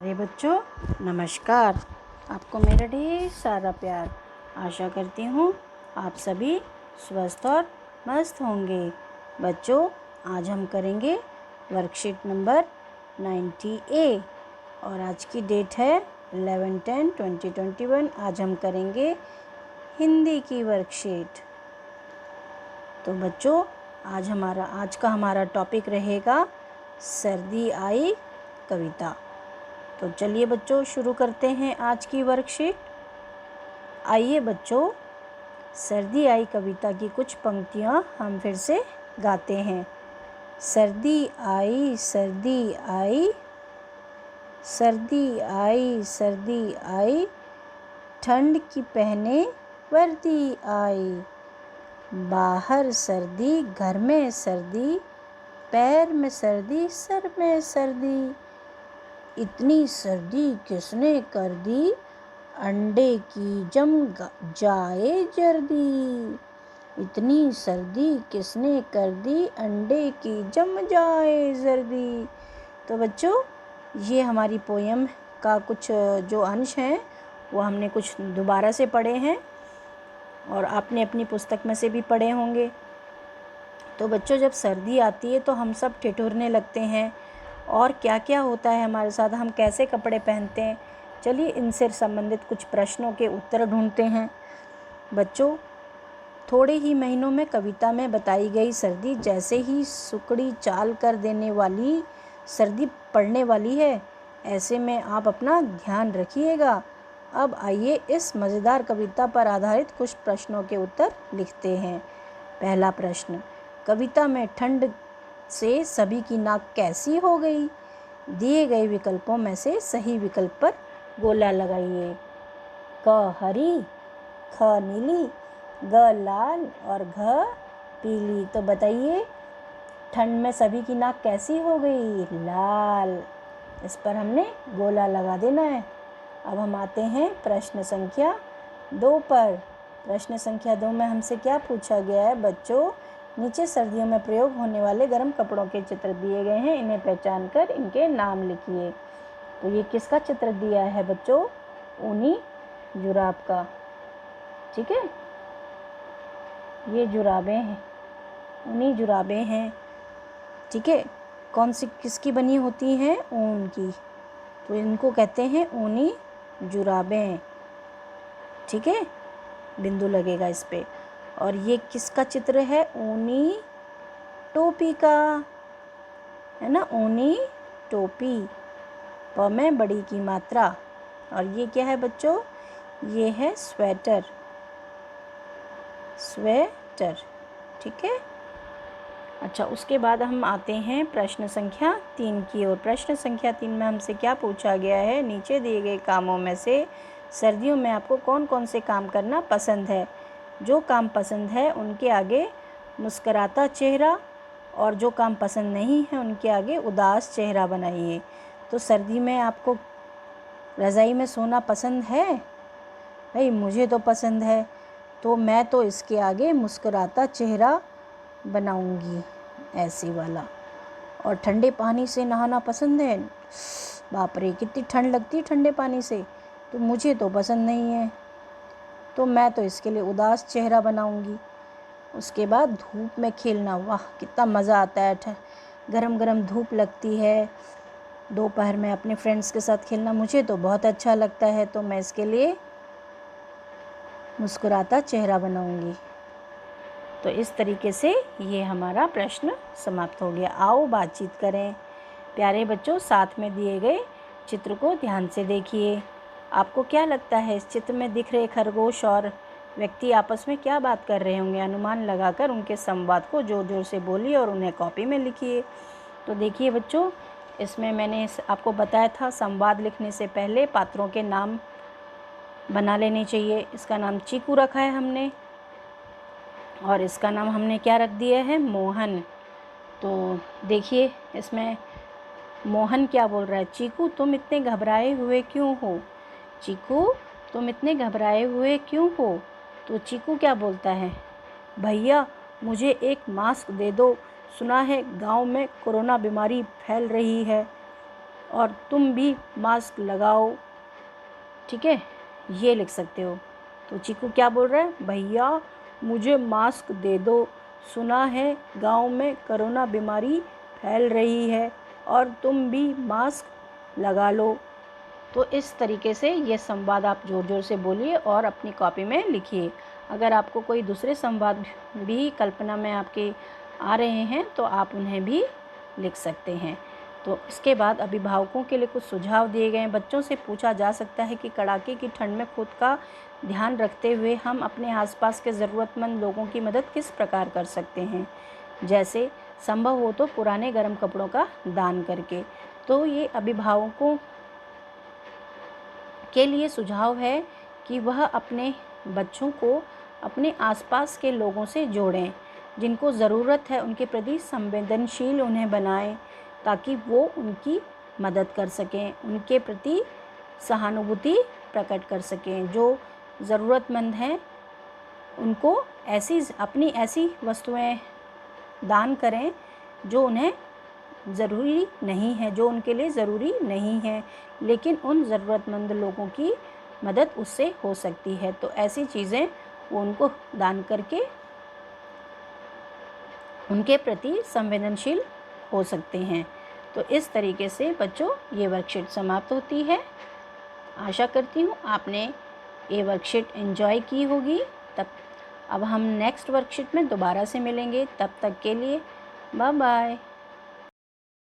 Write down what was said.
अरे बच्चों, नमस्कार। आपको मेरा ढेर सारा प्यार। आशा करती हूँ आप सभी स्वस्थ और मस्त होंगे। बच्चों, आज हम करेंगे वर्कशीट नंबर 90A और आज की डेट है 11/10/2021। आज हम करेंगे हिंदी की वर्कशीट। तो बच्चों, आज का हमारा टॉपिक रहेगा सर्दी आई कविता। तो चलिए बच्चों, शुरू करते हैं आज की वर्कशीट। आइए बच्चों, सर्दी आई कविता की कुछ पंक्तियाँ हम फिर से गाते हैं। सर्दी आई, सर्दी आई, सर्दी आई, सर्दी आई, ठंड की पहने वर्दी आई। बाहर सर्दी, घर में सर्दी, पैर में सर्दी, सर में सर्दी। इतनी सर्दी किसने कर दी, अंडे की जम जाए जर्दी। इतनी सर्दी किसने कर दी, अंडे की जम जाए जर्दी। तो बच्चों, ये हमारी पोयम का कुछ जो अंश हैं वो हमने कुछ दोबारा से पढ़े हैं और आपने अपनी पुस्तक में से भी पढ़े होंगे। तो बच्चों, जब सर्दी आती है तो हम सब ठिठुरने लगते हैं और क्या क्या होता है हमारे साथ, हम कैसे कपड़े पहनते हैं। चलिए इनसे संबंधित कुछ प्रश्नों के उत्तर ढूंढते हैं। बच्चों, थोड़े ही महीनों में कविता में बताई गई सर्दी जैसे ही सुकड़ी चाल कर देने वाली सर्दी पड़ने वाली है। ऐसे में आप अपना ध्यान रखिएगा। अब आइए इस मज़ेदार कविता पर आधारित कुछ प्रश्नों के उत्तर लिखते हैं। पहला प्रश्न, कविता में ठंड से सभी की नाक कैसी हो गई। दिए गए विकल्पों में से सही विकल्प पर गोला लगाइए। क हरी, ख नीली, ग लाल और घ पीली। तो बताइए, ठंड में सभी की नाक कैसी हो गई, लाल। इस पर हमने गोला लगा देना है। अब हम आते हैं प्रश्न संख्या 2 पर। प्रश्न संख्या 2 में हमसे क्या पूछा गया है बच्चों, नीचे सर्दियों में प्रयोग होने वाले गर्म कपड़ों के चित्र दिए गए हैं, इन्हें पहचान कर इनके नाम लिखिए। तो ये किसका चित्र दिया है बच्चों, ऊनी जुराब का। ठीक है, ये जुराबें हैं, ऊनी जुराबें हैं। ठीक है, कौन सी किसकी बनी होती हैं, ऊन की। तो इनको कहते हैं ऊनी जुराबें। ठीक है, बिंदु लगेगा इस पे। और ये किसका चित्र है, ऊनी टोपी का, है ना, ऊनी टोपी। प में बड़ी की मात्रा। और ये क्या है बच्चों, ये है स्वेटर, स्वेटर। ठीक है। अच्छा, उसके बाद हम आते हैं प्रश्न संख्या 3 की ओर। प्रश्न संख्या 3 में हमसे क्या पूछा गया है, नीचे दिए गए कामों में से सर्दियों में आपको कौन कौन से काम करना पसंद है। जो काम पसंद है उनके आगे मुस्कुराता चेहरा और जो काम पसंद नहीं है उनके आगे उदास चेहरा बनाइए। तो सर्दी में आपको रज़ाई में सोना पसंद है, भाई मुझे तो पसंद है, तो मैं तो इसके आगे मुस्कुराता चेहरा बनाऊंगी, ऐसी वाला। और ठंडे पानी से नहाना पसंद है, बाप रे कितनी ठंड लगती है ठंडे पानी से, तो मुझे तो पसंद नहीं है, तो मैं तो इसके लिए उदास चेहरा बनाऊंगी। उसके बाद धूप में खेलना, वाह कितना मज़ा आता है। गरम गरम धूप लगती है, दोपहर में अपने फ्रेंड्स के साथ खेलना मुझे तो बहुत अच्छा लगता है, तो मैं इसके लिए मुस्कुराता चेहरा बनाऊंगी। तो इस तरीके से ये हमारा प्रश्न समाप्त हो गया। आओ बातचीत करें। प्यारे बच्चों, साथ में दिए गए चित्र को ध्यान से देखिए। आपको क्या लगता है, इस चित्र में दिख रहे खरगोश और व्यक्ति आपस में क्या बात कर रहे होंगे। अनुमान लगाकर उनके संवाद को जोर जोर से बोलिए और उन्हें कॉपी में लिखिए। तो देखिए बच्चों, इसमें मैंने आपको बताया था संवाद लिखने से पहले पात्रों के नाम बना लेने चाहिए। इसका नाम चीकू रखा है हमने और इसका नाम हमने क्या रख दिया है, मोहन। तो देखिए इसमें मोहन क्या बोल रहा है, चीकू तुम इतने घबराए हुए क्यों हो, चीकू तुम इतने घबराए हुए क्यों हो। तो चीकू क्या बोलता है, भैया मुझे एक मास्क दे दो, सुना है गांव में कोरोना बीमारी फैल रही है। और तुम भी मास्क लगाओ। ठीक है, ये लिख सकते हो। तो चीकू क्या बोल रहा है, भैया मुझे मास्क दे दो, सुना है गांव में कोरोना बीमारी फैल रही है और तुम भी मास्क लगा लो। तो इस तरीके से ये संवाद आप ज़ोर ज़ोर से बोलिए और अपनी कॉपी में लिखिए। अगर आपको कोई दूसरे संवाद भी कल्पना में आपके आ रहे हैं तो आप उन्हें भी लिख सकते हैं। तो इसके बाद अभिभावकों के लिए कुछ सुझाव दिए गए हैं। बच्चों से पूछा जा सकता है कि कड़ाके की ठंड में खुद का ध्यान रखते हुए हम अपने आसपास के ज़रूरतमंद लोगों की मदद किस प्रकार कर सकते हैं, जैसे संभव हो तो पुराने गर्म कपड़ों का दान करके। तो ये अभिभावकों के लिए सुझाव है कि वह अपने बच्चों को अपने आसपास के लोगों से जोड़ें, जिनको ज़रूरत है उनके प्रति संवेदनशील उन्हें बनाएं, ताकि वो उनकी मदद कर सकें, उनके प्रति सहानुभूति प्रकट कर सकें। जो ज़रूरतमंद हैं उनको अपनी ऐसी वस्तुएं दान करें जो उन्हें ज़रूरी नहीं है, जो उनके लिए ज़रूरी नहीं है, लेकिन उन ज़रूरतमंद लोगों की मदद उससे हो सकती है। तो ऐसी चीज़ें वो उनको दान करके उनके प्रति संवेदनशील हो सकते हैं। तो इस तरीके से बच्चों ये वर्कशीट समाप्त होती है। आशा करती हूँ आपने ये वर्कशीट एंजॉय की होगी। अब हम नेक्स्ट वर्कशीट में दोबारा से मिलेंगे। तब तक के लिए बाय बाय।